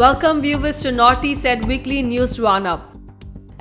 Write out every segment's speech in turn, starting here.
Welcome viewers to Northeast Ed Weekly News Roundup.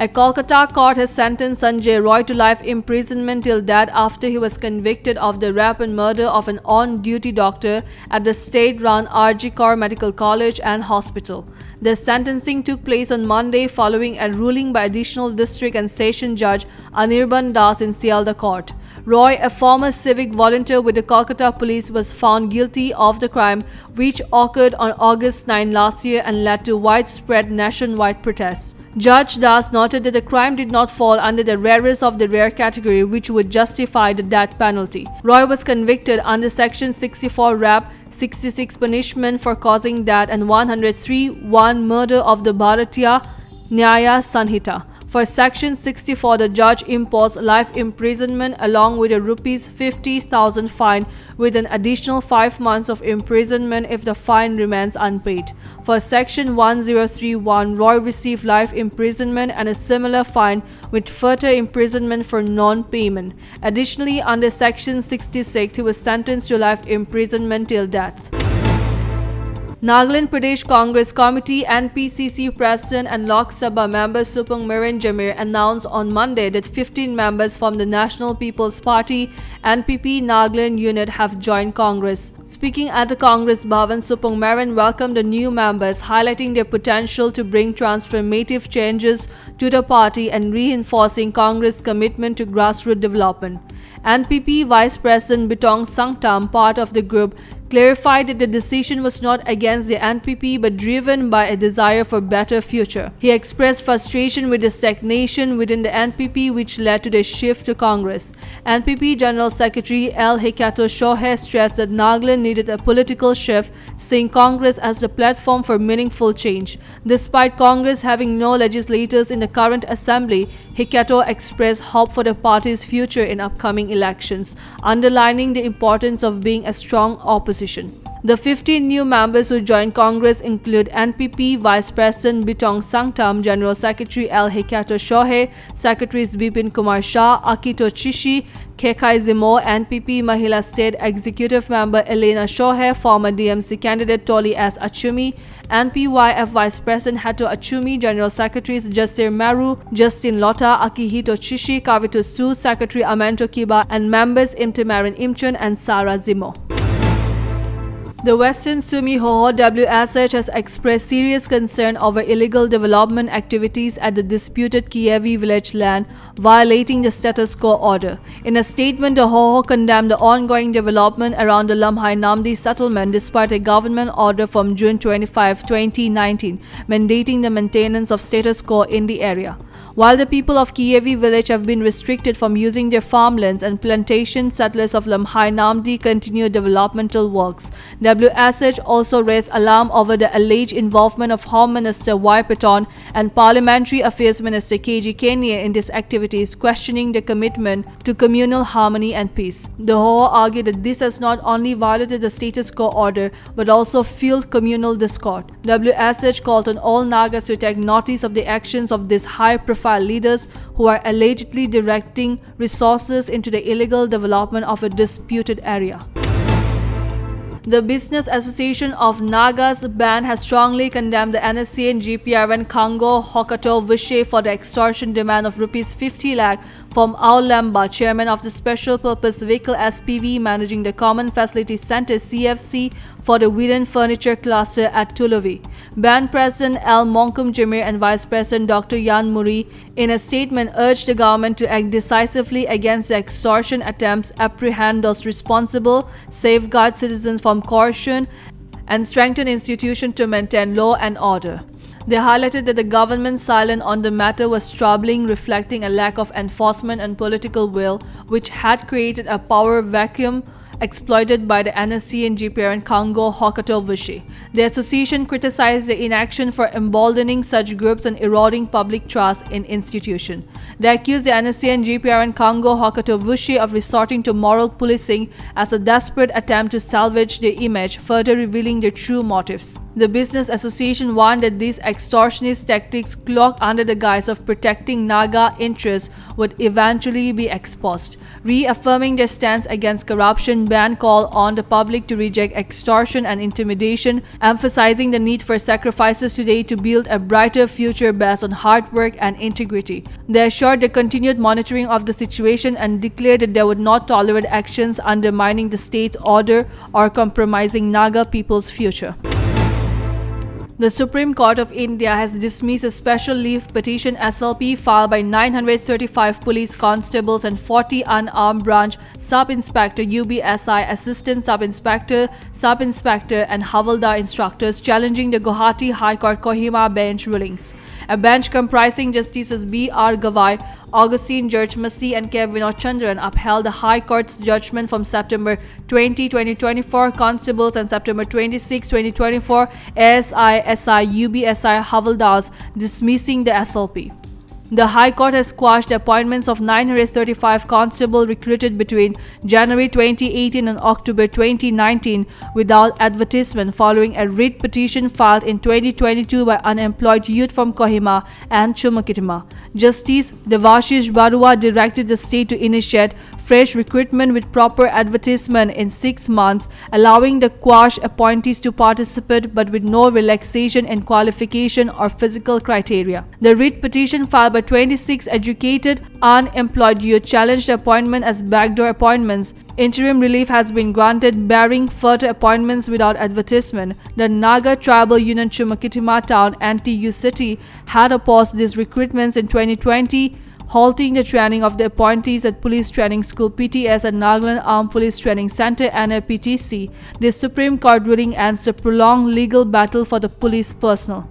A Kolkata court has sentenced Sanjay Roy to life imprisonment till death after he was convicted of the rape and murder of an on-duty doctor at the state-run RG Kaur Medical College and Hospital. The sentencing took place on Monday following a ruling by Additional District and Session Judge Anirban Das in Sealdah Court. Roy, a former civic volunteer with the Kolkata police, was found guilty of the crime, which occurred on August 9 last year and led to widespread nationwide protests. Judge Das noted that the crime did not fall under the rarest of the rare category, which would justify the death penalty. Roy was convicted under Section 64 rape, 66 punishment for causing death, and 103(1) murder of the Bharatiya Nyaya Sanhita. For Section 64, the judge imposed life imprisonment along with a Rs 50,000 fine with an additional 5 months of imprisonment if the fine remains unpaid. For Section 1031, Roy received life imprisonment and a similar fine with further imprisonment for non-payment. Additionally, under Section 66, he was sentenced to life imprisonment till death. Nagaland Pradesh Congress Committee NPCC President and Lok Sabha member Supung Miran Jamir announced on Monday that 15 members from the National People's Party NPP Nagaland unit have joined Congress. Speaking at the Congress Bhavan, Supung Miran welcomed the new members, highlighting their potential to bring transformative changes to the party and reinforcing Congress' commitment to grassroots development. NPP Vice President Bitong Sangtam, part of the group, clarified that the decision was not against the NPP but driven by a desire for better future. He expressed frustration with the stagnation within the NPP, which led to the shift to Congress. NPP General Secretary L. Hikato Shohei stressed that Nagaland needed a political shift, seeing Congress as the platform for meaningful change. Despite Congress having no legislators in the current assembly, Hikato expressed hope for the party's future in upcoming elections, underlining the importance of being a strong opposition. The 15 new members who joined Congress include NPP Vice President Bitong Sangtam, General Secretary L. Hikato Shohei, Secretaries Bipin Kumar Shah, Akito Chishi, Kekai Zimo, NPP Mahila State Executive Member Elena Shohei, former DMC candidate Toli S. Achumi, NPYF Vice President Hato Achumi, General Secretaries Jasir Maru, Justin Lota, Akihito Chishi, Kavito Su, Secretary Amento Kiba, and members Imtimaran Imchun and Sarah Zimo. The Western Sumi Hoho WSH has expressed serious concern over illegal development activities at the disputed Kievi village land, violating the status quo order. In a statement, the Hoho condemned the ongoing development around the Lamhai Namdi settlement despite a government order from June 25, 2019, mandating the maintenance of status quo in the area. While the people of Kievi village have been restricted from using their farmlands and plantation, settlers of Lamhai Namdi continue developmental works. WSH also raised alarm over the alleged involvement of Home Minister Y. Paton and Parliamentary Affairs Minister KG Kenya in these activities, questioning their commitment to communal harmony and peace. The Hoho argued that this has not only violated the status quo order but also fueled communal discord. WSH called on all Nagas to take notice of the actions of these high-profile leaders who are allegedly directing resources into the illegal development of a disputed area. The Business Association of Nagas Band has strongly condemned the NSC and GPRN Kango Hokato Vishe for the extortion demand of Rs 50 lakh from Ao Lemba, chairman of the Special Purpose Vehicle SPV managing the Common Facility Center CFC for the Wooden Furniture Cluster at Tuluvi. Band President L. Monkum Jamir and Vice President Dr. Yan Muri, in a statement, urged the government to act decisively against the extortion attempts, apprehend those responsible, safeguard citizens from coercion, and strengthen institutions to maintain law and order. They highlighted that the government's silence on the matter was troubling, reflecting a lack of enforcement and political will, which had created a power vacuum exploited by the NSC and GPRN Kango Hokato Vishe. The association criticized the inaction for emboldening such groups and eroding public trust in institutions. They accused the NSC and GPRN Kango Hokato Vishe of resorting to moral policing as a desperate attempt to salvage their image, further revealing their true motives. The Business Association warned that these extortionist tactics, cloaked under the guise of protecting Naga interests, would eventually be exposed. Reaffirming their stance against corruption, ban called on the public to reject extortion and intimidation, emphasizing the need for sacrifices today to build a brighter future based on hard work and integrity. They assured the continued monitoring of the situation and declared that they would not tolerate actions undermining the state's order or compromising Naga people's future. The Supreme Court of India has dismissed a special leave petition SLP filed by 935 police constables and 40 unarmed branch Sub-Inspector UBSI, Assistant Sub-Inspector, Sub-Inspector and Havaldar instructors challenging the Guwahati High Court Kohima bench rulings. A bench comprising Justices B.R. Gavai, Augustine George Massey and K. Vinod Chandran upheld the High Court's judgment from September 20, 2024 constables and September 26, 2024 ASI, SI, UBSI Havaldars, dismissing the SLP. The High Court has quashed the appointments of 935 constables recruited between January 2018 and October 2019 without advertisement following a writ petition filed in 2022 by unemployed youth from Kohima and Chumakitima. Justice Devashish Barua directed the state to initiate fresh recruitment with proper advertisement in 6 months, allowing the quash appointees to participate but with no relaxation in qualification or physical criteria. The writ petition filed by 26 educated, unemployed youth challenged the appointment as backdoor appointments. Interim relief has been granted barring further appointments without advertisement. The Naga Tribal Union Chumakitima Town NTU City had opposed these recruitments in 2020, halting the training of the appointees at Police Training School PTS at Nagaland Armed Police Training Center NAPTC. The Supreme Court ruling ends the prolonged legal battle for the police personnel.